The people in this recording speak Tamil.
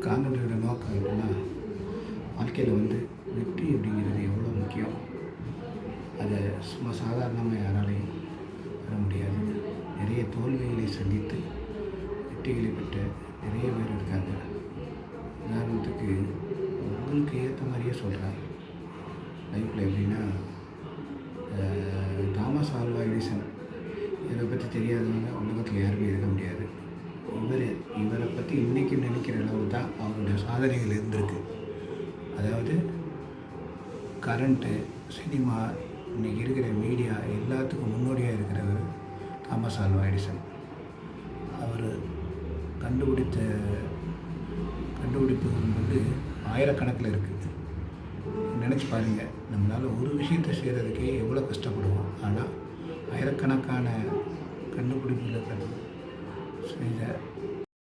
காணொலியோட நோக்கம் என்னென்னா, வாழ்க்கையில் வெற்றி அப்படிங்கிறது எவ்வளோ முக்கியம். அதை சும்மா சாதாரணமாக யாராலையும் பெற முடியாது. நிறைய தோல்விகளை சந்தித்து வெற்றிகளை பெற்ற நிறைய பேர் இருக்காங்க. உதாரணத்துக்கு உங்களுக்கு ஏற்ற மாதிரியே சொல்கிறேன். லைஃப்பில் எப்படின்னா, தாமஸ் ஆல்வா எடிசன் இதை பற்றி தெரியாதவங்க உலகத்தில் யாருமே இருக்க முடியாது. இவரை பற்றி இன்றைக்கி நினைக்கிற அளவு தான் அவருடைய சாதனைகள் இருந்திருக்கு. அதாவது கரண்ட்டு, சினிமா, இன்றைக்கி இருக்கிற மீடியா எல்லாத்துக்கும் முன்னோடியாக இருக்கிறவர் தாமஸ் ஆல்வா எடிசன். அவர் கண்டுபிடிப்புகள் ஆயிரக்கணக்கில் இருக்குது. நினச்சி பாருங்கள், நம்மளால் ஒரு விஷயத்தை செய்கிறதுக்கே எவ்வளோ கஷ்டப்படுவோம். ஆனால் ஆயிரக்கணக்கான கண்டுபிடிப்புகள் செய்த